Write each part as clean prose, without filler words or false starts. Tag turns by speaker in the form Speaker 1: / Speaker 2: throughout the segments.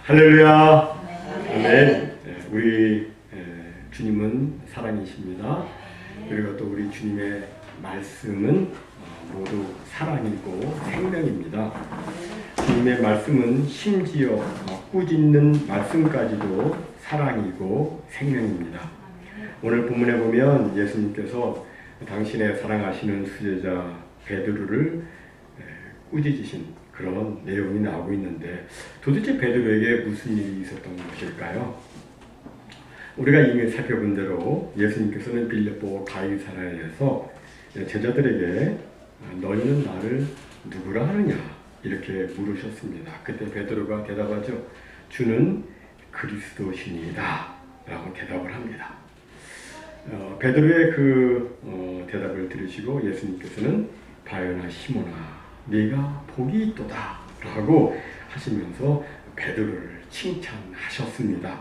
Speaker 1: 할렐루야. 아멘. 우리 주님은 사랑이십니다. 그리고 또 우리 주님의 말씀은 모두 사랑이고 생명입니다. 주님의 말씀은 심지어 꾸짖는 말씀까지도 사랑이고 생명입니다. 오늘 본문에 보면 예수님께서 당신의 사랑하시는 수제자 베드로를 꾸짖으신 그런 내용이 나오고 있는데, 도대체 베드로에게 무슨 일이 있었던 것일까요? 우리가 이미 살펴본 대로 예수님께서는 빌립보 가이사랴에서 제자들에게 너희는 나를 누구라 하느냐 이렇게 물으셨습니다. 그때 베드로가 대답하죠. 주는 그리스도시니이다 라고 대답을 합니다. 베드로의 그 대답을 들으시고 예수님께서는 바요나 시몬아 네가 복이 있도다 라고 하시면서 베드로를 칭찬하셨습니다.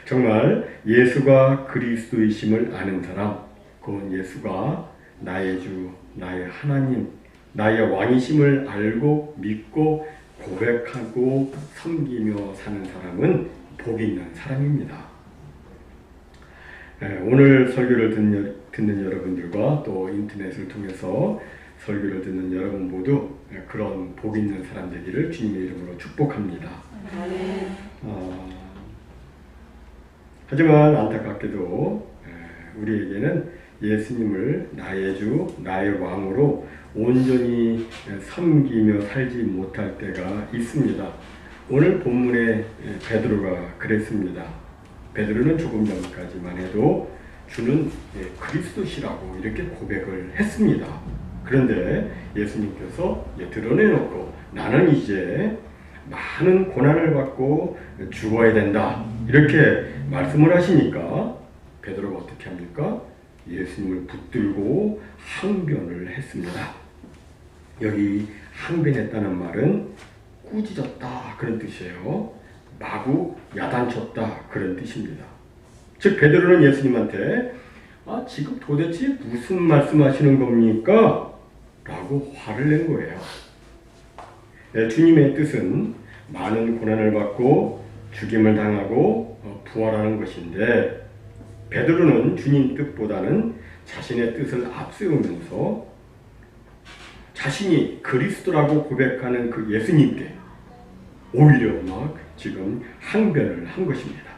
Speaker 1: 정말 예수가 그리스도이심을 아는 사람, 곧 예수가 나의 주, 나의 하나님, 나의 왕이심을 알고 믿고 고백하고 섬기며 사는 사람은 복이 있는 사람입니다. 오늘 설교를 듣는 여러분들과 또 인터넷을 통해서 설교를 듣는 여러분 모두 그런 복 있는 사람 되기를 주님의 이름으로 축복합니다. 하지만 안타깝게도 우리에게는 예수님을 나의 주, 나의 왕으로 온전히 섬기며 살지 못할 때가 있습니다. 오늘 본문의 베드로가 그랬습니다. 베드로는 조금 전까지만 해도 주는 그리스도시라고 이렇게 고백을 했습니다. 그런데 예수님께서 드러내놓고 나는 이제 많은 고난을 받고 죽어야 된다 이렇게 말씀을 하시니까 베드로가 어떻게 합니까? 예수님을 붙들고 항변을 했습니다. 여기 항변했다는 말은 꾸짖었다 그런 뜻이에요. 마구 야단쳤다 그런 뜻입니다. 즉 베드로는 예수님한테 지금 도대체 무슨 말씀하시는 겁니까? 라고 화를 낸 거예요. 주님의 뜻은 많은 고난을 받고 죽임을 당하고 부활하는 것인데, 베드로는 주님 뜻보다는 자신의 뜻을 앞세우면서 자신이 그리스도라고 고백하는 그 예수님께 오히려 막 지금 항변을 한 것입니다.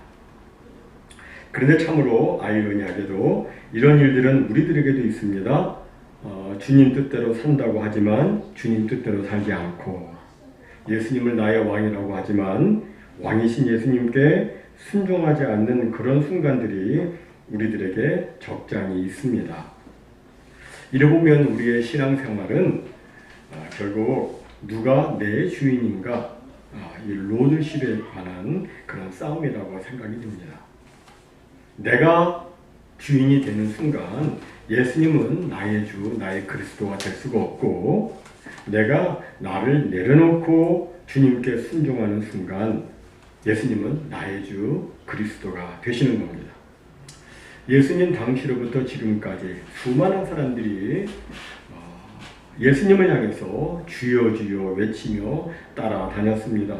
Speaker 1: 그런데 참으로 아이러니하게도 이런 일들은 우리들에게도 있습니다. 주님 뜻대로 산다고 하지만 주님 뜻대로 살지 않고, 예수님을 나의 왕이라고 하지만 왕이신 예수님께 순종하지 않는 그런 순간들이 우리들에게 적잖이 있습니다. 이래 보면 우리의 신앙생활은 결국 누가 내 주인인가, 이 로드십에 관한 그런 싸움이라고 생각이 듭니다. 내가 주인이 되는 순간 예수님은 나의 주, 나의 그리스도가 될 수가 없고, 내가 나를 내려놓고 주님께 순종하는 순간 예수님은 나의 주, 그리스도가 되시는 겁니다. 예수님 당시로부터 지금까지 수많은 사람들이 예수님을 향해서 주여 주여 외치며 따라다녔습니다.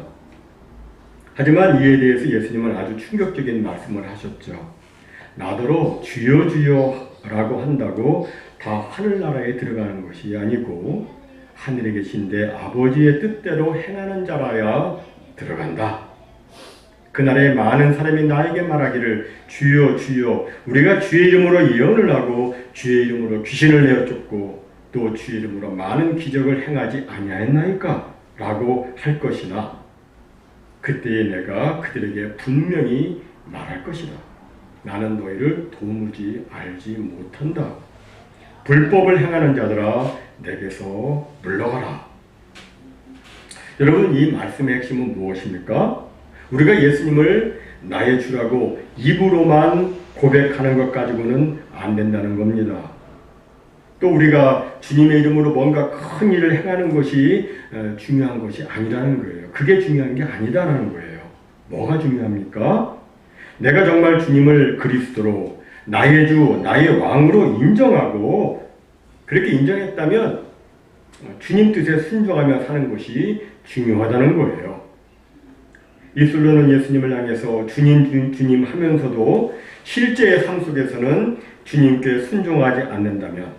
Speaker 1: 하지만 이에 대해서 예수님은 아주 충격적인 말씀을 하셨죠. 나더러 주여 주여 라고 한다고 다 하늘나라에 들어가는 것이 아니고 하늘에 계신 내 아버지의 뜻대로 행하는 자라야 들어간다. 그날에 많은 사람이 나에게 말하기를 주여 주여 우리가 주의 이름으로 예언을 하고 주의 이름으로 귀신을 내어쫓고 또 주의 이름으로 많은 기적을 행하지 아니하였나이까? 라고 할 것이나, 그때에 내가 그들에게 분명히 말할 것이다. 나는 너희를 도무지 알지 못한다. 불법을 행하는 자들아 내게서 물러가라. 여러분, 이 말씀의 핵심은 무엇입니까? 우리가 예수님을 나의 주라고 입으로만 고백하는 것 가지고는 안 된다는 겁니다. 또 우리가 주님의 이름으로 뭔가 큰 일을 행하는 것이 중요한 것이 아니라는 거예요. 그게 중요한 게 아니다라는 거예요. 뭐가 중요합니까? 내가 정말 주님을 그리스도로 나의 주, 나의 왕으로 인정하고 그렇게 인정했다면 주님 뜻에 순종하며 사는 것이 중요하다는 거예요. 입술로는 예수님을 향해서 주님 주님 하면서도 실제의 삶 속에서는 주님께 순종하지 않는다면,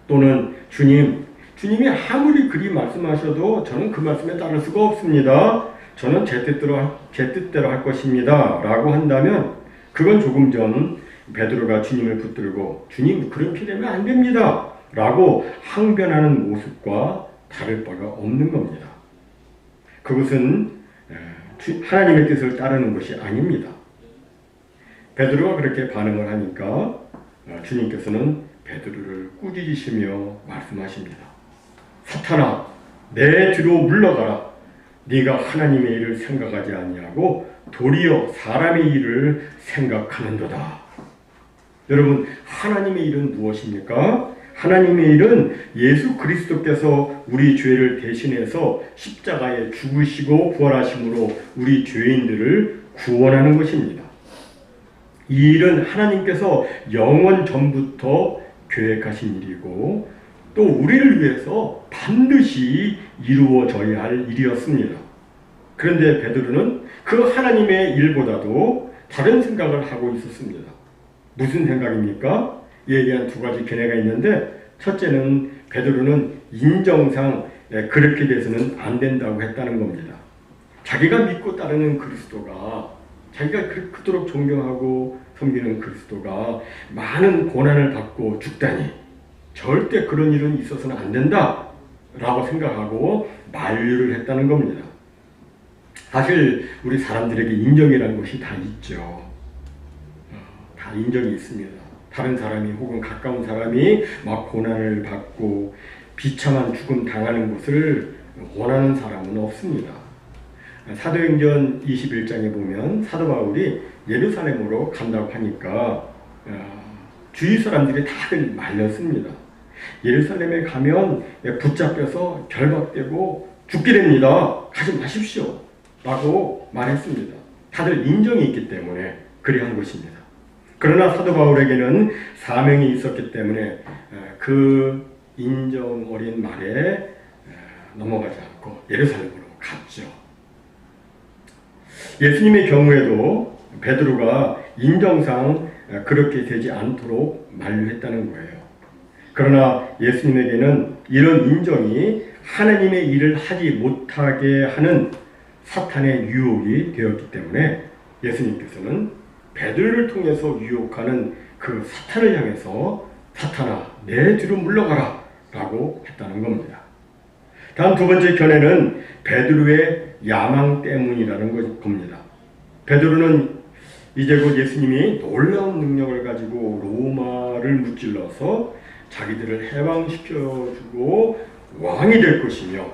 Speaker 1: 또는 주님이 아무리 그리 말씀하셔도 저는 그 말씀에 따를 수가 없습니다. 저는 제 뜻대로 할 것입니다. 라고 한다면 그건 조금 전 베드로가 주님을 붙들고 주님 그렇게 되면 안 됩니다. 라고 항변하는 모습과 다를 바가 없는 겁니다. 그것은 하나님의 뜻을 따르는 것이 아닙니다. 베드로가 그렇게 반응을 하니까 주님께서는 베드로를 꾸짖으시며 말씀하십니다. 사탄아, 내 뒤로 물러가라. 네가 하나님의 일을 생각하지 아니하고 도리어 사람의 일을 생각하는도다. 여러분, 하나님의 일은 무엇입니까? 하나님의 일은 예수 그리스도께서 우리 죄를 대신해서 십자가에 죽으시고 부활하심으로 우리 죄인들을 구원하는 것입니다. 이 일은 하나님께서 영원 전부터 계획하신 일이고 또 우리를 위해서 반드시 이루어져야 할 일이었습니다. 그런데 베드로는 그 하나님의 일보다도 다른 생각을 하고 있었습니다. 무슨 생각입니까? 이에 대한 두 가지 견해가 있는데, 첫째는 베드로는 인정상 그렇게 돼서는 안 된다고 했다는 겁니다. 자기가 믿고 따르는 그리스도가, 자기가 그토록 존경하고 섬기는 그리스도가 많은 고난을 받고 죽다니 절대 그런 일은 있어서는 안 된다 라고 생각하고 만류를 했다는 겁니다. 사실 우리 사람들에게 인정이라는 것이 다 있죠. 다 인정이 있습니다. 다른 사람이 혹은 가까운 사람이 막 고난을 받고 비참한 죽음 당하는 것을 원하는 사람은 없습니다. 사도행전 21장에 보면 사도 바울이 예루살렘으로 간다고 하니까 주위 사람들이 다들 말렸습니다. 예루살렘에 가면 붙잡혀서 결박되고 죽게 됩니다. 가지 마십시오. 라고 말했습니다. 다들 인정이 있기 때문에 그리 한 것입니다. 그러나 사도 바울에게는 사명이 있었기 때문에 그 인정 어린 말에 넘어가지 않고 예루살렘으로 갔죠. 예수님의 경우에도 베드로가 인정상 그렇게 되지 않도록 만류했다는 거예요. 그러나 예수님에게는 이런 인정이 하나님의 일을 하지 못하게 하는 사탄의 유혹이 되었기 때문에 예수님께서는 베드로를 통해서 유혹하는 그 사탄을 향해서 사탄아, 내 뒤로 물러가라 라고 했다는 겁니다. 다음 두 번째 견해는 베드로의 야망 때문이라는 겁니다. 베드로는 이제 곧 예수님이 놀라운 능력을 가지고 로마를 무찔러서 자기들을 해방시켜주고 왕이 될 것이며,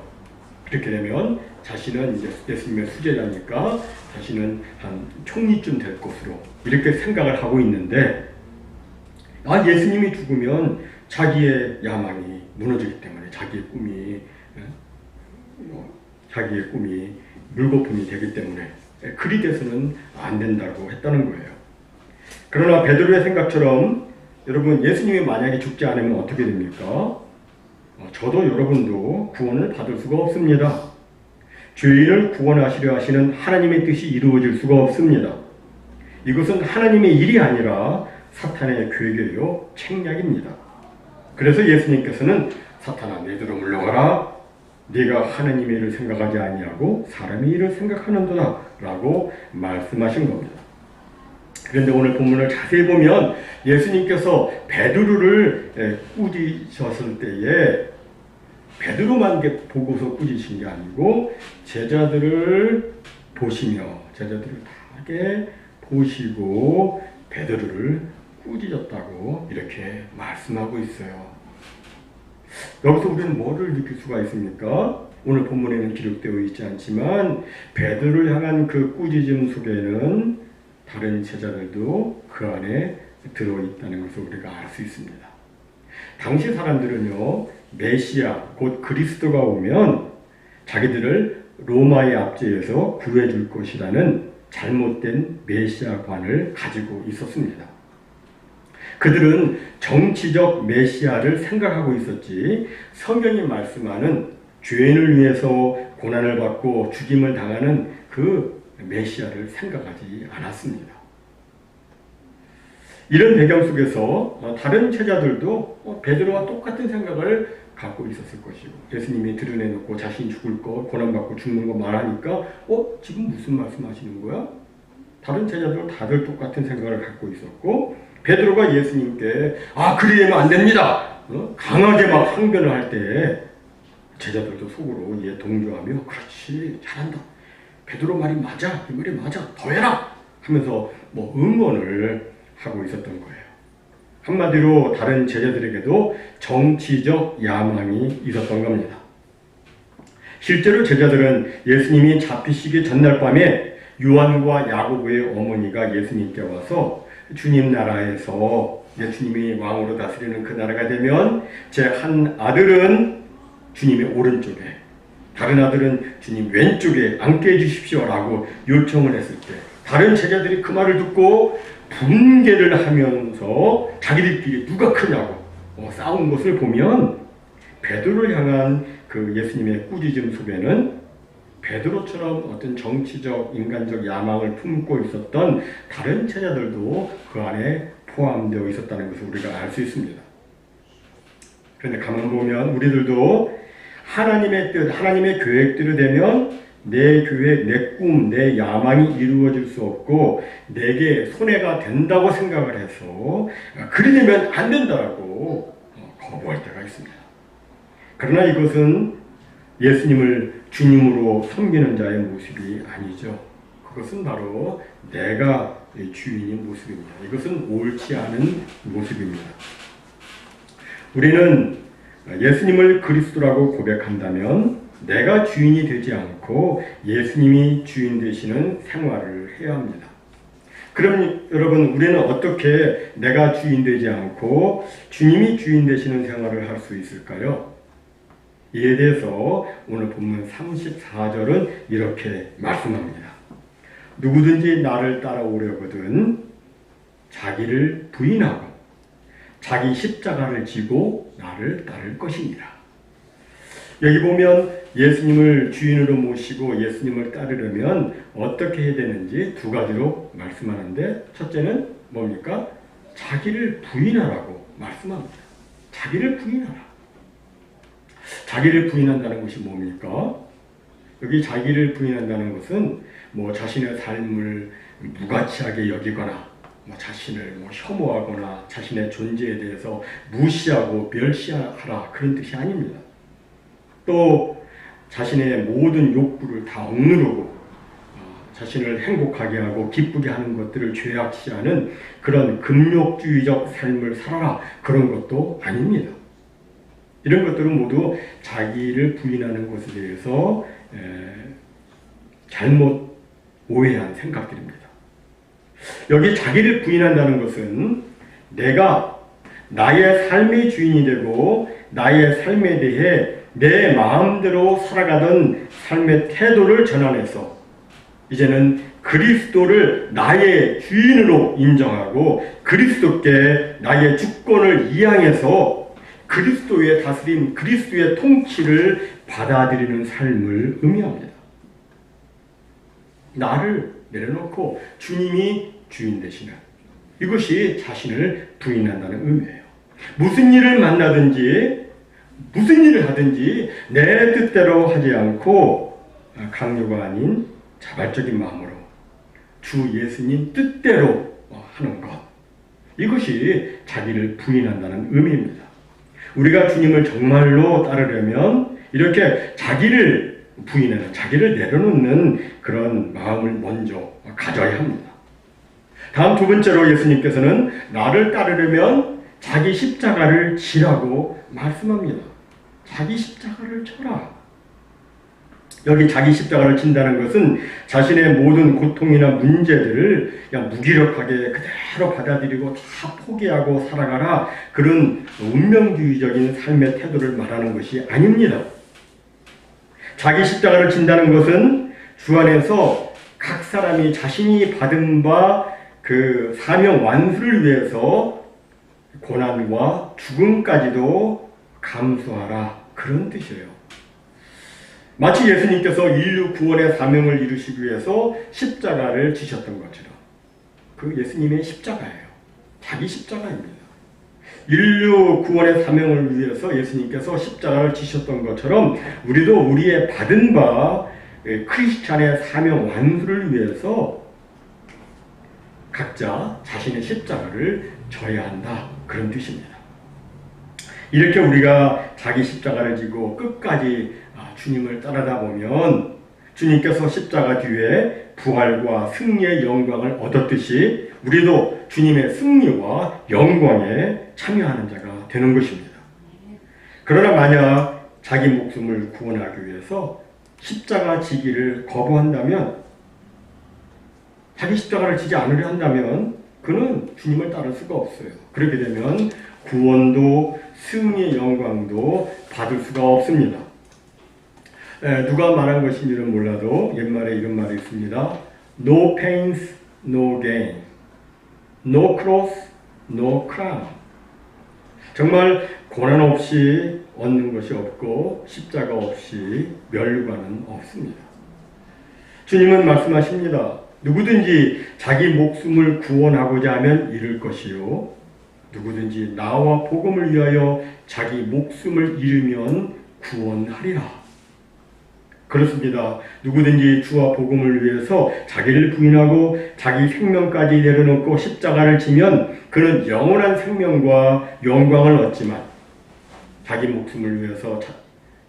Speaker 1: 그렇게 되면 자신은 이제 예수님의 수제자니까 자신은 한 총리쯤 될 것으로 이렇게 생각을 하고 있는데, 예수님이 죽으면 자기의 야망이 무너지기 때문에 자기의 꿈이 물거품이 되기 때문에 그리 돼서는 안 된다고 했다는 거예요. 그러나 베드로의 생각처럼 여러분, 예수님이 만약에 죽지 않으면 어떻게 됩니까? 저도 여러분도 구원을 받을 수가 없습니다. 죄인을 구원하시려 하시는 하나님의 뜻이 이루어질 수가 없습니다. 이것은 하나님의 일이 아니라 사탄의 괴계요 책략입니다. 그래서 예수님께서는 사탄아, 내 뒤로 물러가라. 네가 하나님의 일을 생각하지 아니하고 사람의 일을 생각하는도다 라고 말씀하신 겁니다. 그런데 오늘 본문을 자세히 보면 예수님께서 베드로를 꾸짖으셨을 때에 베드로만 보고서 꾸짖으신 게 아니고 제자들을 보시며, 제자들을 다 보시고 베드로를 꾸짖었다고 이렇게 말씀하고 있어요. 여기서 우리는 뭐를 느낄 수가 있습니까? 오늘 본문에는 기록되어 있지 않지만 베드로를 향한 그 꾸짖음 속에는 다른 제자들도 그 안에 들어있다는 것을 우리가 알 수 있습니다. 당시 사람들은요, 메시아 곧 그리스도가 오면 자기들을 로마의 압제에서 구해줄 것이라는 잘못된 메시아관을 가지고 있었습니다. 그들은 정치적 메시아를 생각하고 있었지 성경이 말씀하는 죄인을 위해서 고난을 받고 죽임을 당하는 그 메시아를 생각하지 않았습니다. 이런 배경 속에서 다른 제자들도 베드로와 똑같은 생각을 갖고 있었을 것이고, 예수님이 드러내놓고 자신이 죽을 거, 고난받고 죽는 거 말하니까 지금 무슨 말씀하시는 거야? 다른 제자들 다들 똑같은 생각을 갖고 있었고, 베드로가 예수님께 그리면 안 됩니다! 강하게 막 항변을 할 때 제자들도 속으로 동조하며 그렇지, 잘한다, 베드로 말이 맞아, 이 말이 맞아, 더 해라! 하면서 응원을 하고 있었던 거예요. 한마디로 다른 제자들에게도 정치적 야망이 있었던 겁니다. 실제로 제자들은 예수님이 잡히시기 전날 밤에 요한과 야고보의 어머니가 예수님께 와서 주님 나라에서 예수님이 왕으로 다스리는 그 나라가 되면 제 한 아들은 주님의 오른쪽에, 다른 아들은 주님 왼쪽에 앉게 해주십시오라고 요청을 했을 때, 다른 제자들이 그 말을 듣고 분개를 하면서 자기들끼리 누가 크냐고 싸운 것을 보면, 베드로를 향한 그 예수님의 꾸짖음 속에는 베드로처럼 어떤 정치적 인간적 야망을 품고 있었던 다른 제자들도 그 안에 포함되어 있었다는 것을 우리가 알 수 있습니다. 그런데 가만 보면 우리들도 하나님의 뜻, 하나님의 계획대로 되면 내 계획, 내 꿈, 내 야망이 이루어질 수 없고 내게 손해가 된다고 생각을 해서 그리 되면 안 된다고 거부할 때가 있습니다. 그러나 이것은 예수님을 주님으로 섬기는 자의 모습이 아니죠. 그것은 바로 내가 주인인 모습입니다. 이것은 옳지 않은 모습입니다. 우리는 예수님을 그리스도라고 고백한다면 내가 주인이 되지 않고 예수님이 주인 되시는 생활을 해야 합니다. 그럼 여러분, 우리는 어떻게 내가 주인 되지 않고 주님이 주인 되시는 생활을 할 수 있을까요? 이에 대해서 오늘 본문 34절은 이렇게 말씀합니다. 누구든지 나를 따라오려거든 자기를 부인하고 자기 십자가를 지고 나를 따를 것이니라. 여기 보면 예수님을 주인으로 모시고 예수님을 따르려면 어떻게 해야 되는지 두 가지로 말씀하는데, 첫째는 뭡니까? 자기를 부인하라고 말씀합니다. 자기를 부인하라. 자기를 부인한다는 것이 뭡니까? 여기 자기를 부인한다는 것은 자신의 삶을 무가치하게 여기거나 자신을 혐오하거나 자신의 존재에 대해서 무시하고 멸시하라, 그런 뜻이 아닙니다. 또 자신의 모든 욕구를 다 억누르고 자신을 행복하게 하고 기쁘게 하는 것들을 죄악시하는 그런 금욕주의적 삶을 살아라, 그런 것도 아닙니다. 이런 것들은 모두 자기를 부인하는 것에 대해서 잘못 오해한 생각들입니다. 여기 자기를 부인한다는 것은 내가 나의 삶의 주인이 되고 나의 삶에 대해 내 마음대로 살아가던 삶의 태도를 전환해서 이제는 그리스도를 나의 주인으로 인정하고 그리스도께 나의 주권을 이양해서 그리스도의 다스림, 그리스도의 통치를 받아들이는 삶을 의미합니다. 나를 내려놓고 주님이 주인 되시는, 이것이 자신을 부인한다는 의미예요. 무슨 일을 만나든지 무슨 일을 하든지 내 뜻대로 하지 않고 강요가 아닌 자발적인 마음으로 주 예수님 뜻대로 하는 것, 이것이 자기를 부인한다는 의미입니다. 우리가 주님을 정말로 따르려면 이렇게 자기를 부인하는, 자기를 내려놓는 그런 마음을 먼저 가져야 합니다. 다음 두 번째로 예수님께서는 나를 따르려면 자기 십자가를 지라고 말씀합니다. 자기 십자가를 져라. 여기 자기 십자가를 진다는 것은 자신의 모든 고통이나 문제들을 그냥 무기력하게 그대로 받아들이고 다 포기하고 살아가라, 그런 운명주의적인 삶의 태도를 말하는 것이 아닙니다. 자기 십자가를 진다는 것은 주 안에서 각 사람이 자신이 받은 바 그 사명 완수를 위해서 고난과 죽음까지도 감수하라, 그런 뜻이에요. 마치 예수님께서 인류 구원의 사명을 이루시기 위해서 십자가를 지셨던 것처럼 그 예수님의 십자가예요. 자기 십자가입니다. 인류 구원의 사명을 위해서 예수님께서 십자가를 지셨던 것처럼 우리도 우리의 받은 바 크리스찬의 사명 완수를 위해서 각자 자신의 십자가를 져야 한다. 그런 뜻입니다. 이렇게 우리가 자기 십자가를 지고 끝까지 주님을 따르다 보면 주님께서 십자가 뒤에 부활과 승리의 영광을 얻었듯이 우리도 주님의 승리와 영광에 참여하는 자가 되는 것입니다. 그러나 만약 자기 목숨을 구원하기 위해서 십자가 지기를 거부한다면, 자기 십자가를 지지 않으려 한다면 그는 주님을 따를 수가 없어요. 그렇게 되면 구원도 승리의 영광도 받을 수가 없습니다. 누가 말한 것인지는 몰라도 옛말에 이런 말이 있습니다. No pains, no gain. No cross, no crown. 정말 고난 없이 얻는 것이 없고 십자가 없이 멸관은 없습니다. 주님은 말씀하십니다. 누구든지 자기 목숨을 구원하고자 하면 잃을 것이요, 누구든지 나와 복음을 위하여 자기 목숨을 잃으면 구원하리라. 그렇습니다. 누구든지 주와 복음을 위해서 자기를 부인하고 자기 생명까지 내려놓고 십자가를 지면 그는 영원한 생명과 영광을 얻지만, 자기 목숨을 위해서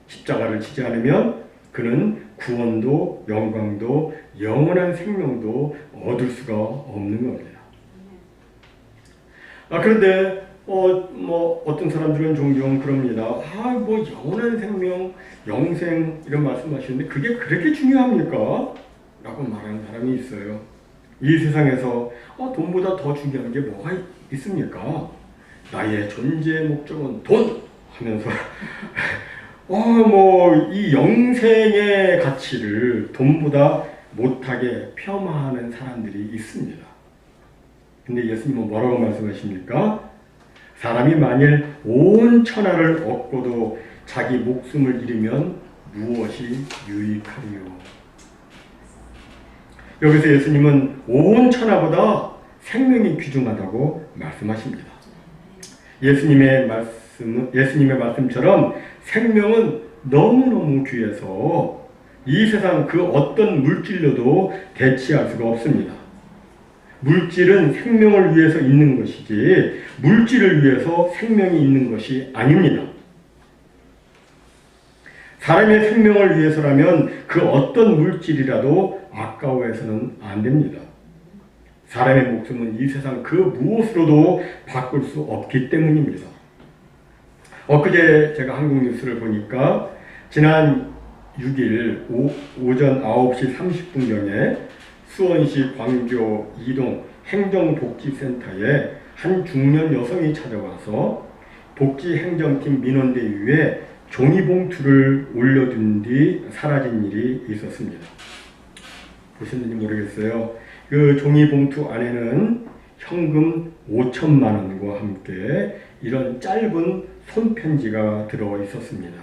Speaker 1: 십자가를 지지 않으면 그는 구원도 영광도 영원한 생명도 얻을 수가 없는 겁니다. 그런데 어떤 사람들은 종종 그럽니다. 영원한 생명, 영생 이런 말씀하시는데 그게 그렇게 중요합니까? 라고 말하는 사람이 있어요. 이 세상에서 돈보다 더 중요한 게 뭐가 있습니까? 나의 존재 목적은 돈! 하면서 이 영생의 가치를 돈보다 못하게 폄하하는 사람들이 있습니다. 근데 예수님은 뭐라고 말씀하십니까? 사람이 만일 온 천하를 얻고도 자기 목숨을 잃으면 무엇이 유익하리요? 여기서 예수님은 온 천하보다 생명이 귀중하다고 말씀하십니다. 예수님의 말씀처럼 생명은 너무너무 귀해서 이 세상 그 어떤 물질로도 대체할 수가 없습니다. 물질은 생명을 위해서 있는 것이지 물질을 위해서 생명이 있는 것이 아닙니다. 사람의 생명을 위해서라면 그 어떤 물질이라도 아까워해서는 안 됩니다. 사람의 목숨은 이 세상 그 무엇으로도 바꿀 수 없기 때문입니다. 엊그제 제가 한국 뉴스를 보니까 지난 6일 오전 9시 30분경에 수원시 광교 이동 행정복지센터에 한 중년 여성이 찾아와서 복지행정팀 민원대위에 종이봉투를 올려둔 뒤 사라진 일이 있었습니다. 보셨는지 모르겠어요. 그 종이봉투 안에는 현금 5천만 원과 함께 이런 짧은 손편지가 들어 있었습니다.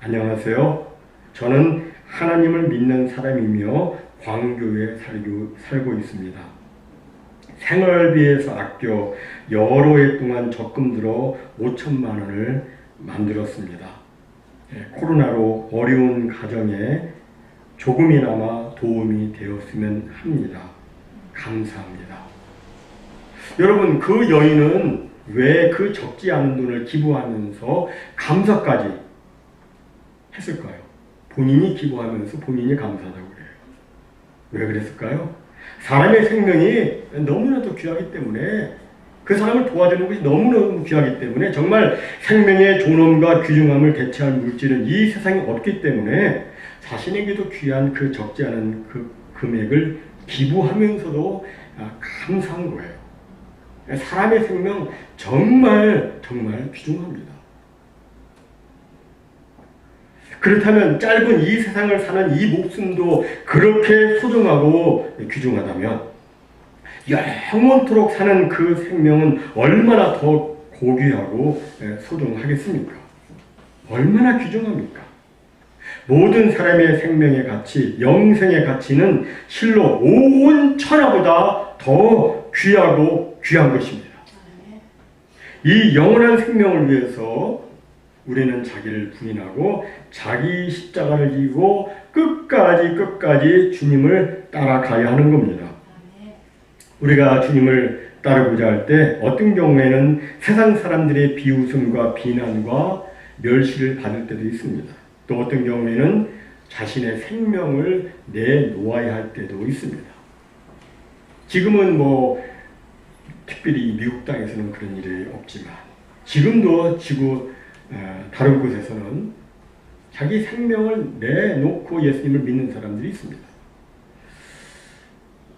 Speaker 1: 안녕하세요. 저는 하나님을 믿는 사람이며 광교에 살고 있습니다. 생활비에서 아껴 여러 해 동안 적금 들어 5천만 원을 만들었습니다. 코로나로 어려운 가정에 조금이나마 도움이 되었으면 합니다. 감사합니다. 여러분, 그 여인은 왜 그 적지 않은 돈을 기부하면서 감사까지 했을까요? 본인이 기부하면서 본인이 감사하다고 그래요. 왜 그랬을까요? 사람의 생명이 너무나도 귀하기 때문에, 그 사람을 도와주는 것이 너무너무 귀하기 때문에, 정말 생명의 존엄과 귀중함을 대체할 물질은 이 세상에 없기 때문에 자신에게도 귀한 그 적지 않은 그 금액을 기부하면서도 감사한 거예요. 사람의 생명 정말 귀중합니다. 그렇다면 짧은 이 세상을 사는 이 목숨도 그렇게 소중하고 귀중하다면 영원토록 사는 그 생명은 얼마나 더 고귀하고 소중하겠습니까? 얼마나 귀중합니까? 모든 사람의 생명의 가치, 영생의 가치는 실로 온 천하보다 더 귀하고 귀한 것입니다. 이 영원한 생명을 위해서 우리는 자기를 부인하고 자기 십자가를 지고 끝까지 주님을 따라가야 하는 겁니다. 우리가 주님을 따르고자 할 때 어떤 경우에는 세상 사람들의 비웃음과 비난과 멸시를 받을 때도 있습니다. 또 어떤 경우에는 자신의 생명을 내놓아야 할 때도 있습니다. 지금은 특별히 미국 땅에서는 그런 일이 없지만 지금도 지구 다른 곳에서는 자기 생명을 내놓고 예수님을 믿는 사람들이 있습니다.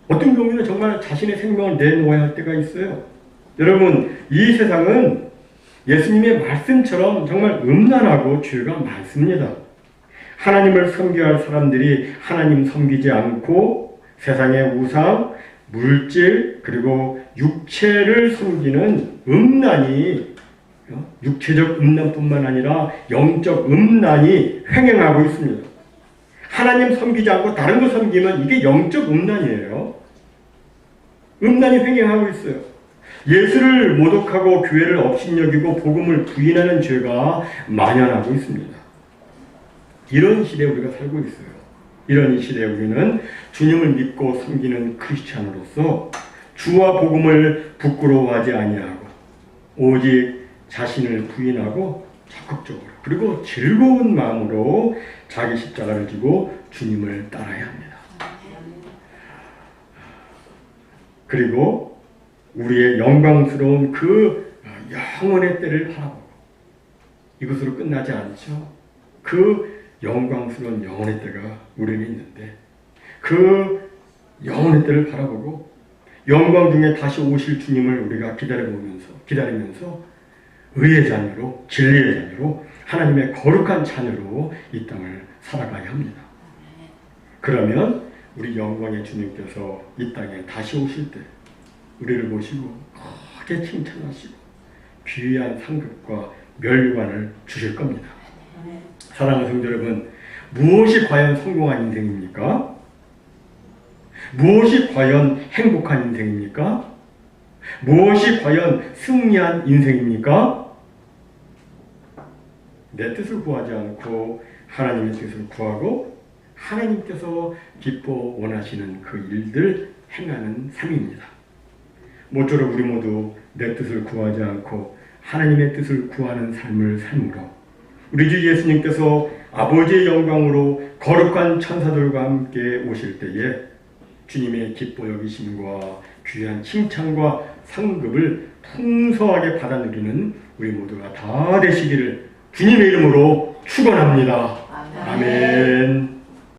Speaker 1: 어떤 경우는 정말 자신의 생명을 내놓아야 할 때가 있어요. 여러분, 이 세상은 예수님의 말씀처럼 정말 음란하고 죄가 많습니다. 하나님을 섬겨야 할 사람들이 하나님 섬기지 않고 세상의 우상, 물질, 그리고 육체를 섬기는 음란이, 육체적 음란뿐만 아니라 영적 음란이 횡행하고 있습니다. 하나님 섬기지 않고 다른 거 섬기면 이게 영적 음란이에요. 음란이 횡행하고 있어요. 예수를 모독하고 교회를 업신여기고 복음을 부인하는 죄가 만연하고 있습니다. 이런 시대에 우리가 살고 있어요. 이런 이 시대에 우리는 주님을 믿고 섬기는 크리스찬으로서 주와 복음을 부끄러워하지 아니하고 오직 자신을 부인하고 적극적으로 그리고 즐거운 마음으로 자기 십자가를 지고 주님을 따라야 합니다. 그리고 우리의 영광스러운 그 영원의 때를 바라보고 이것으로 끝나지 않죠. 그 영광스러운 영원의 때가 우리에게 있는데 그 영원의 때를 바라보고 영광 중에 다시 오실 주님을 우리가 기다리면서 의의 자녀로 진리의 자녀로 하나님의 거룩한 자녀로 이 땅을 살아가야 합니다. 그러면 우리 영광의 주님께서 이 땅에 다시 오실 때 우리를 보시고 크게 칭찬하시고 귀한 상급과 멸관을 주실 겁니다. 사랑하는 성도 여러분, 무엇이 과연 성공한 인생입니까? 무엇이 과연 행복한 인생입니까? 무엇이 과연 승리한 인생입니까? 내 뜻을 구하지 않고 하나님의 뜻을 구하고 하나님께서 기뻐 원하시는 그 일들 행하는 삶입니다. 모쪼록 우리 모두 내 뜻을 구하지 않고 하나님의 뜻을 구하는 삶을 삶으로 우리 주 예수님께서 아버지의 영광으로 거룩한 천사들과 함께 오실 때에 주님의 기뻐 여기심과 귀한 칭찬과 상급을 풍성하게 받아 누리는 우리 모두가 다 되시기를 주님의 이름으로 축원합니다. 아멘.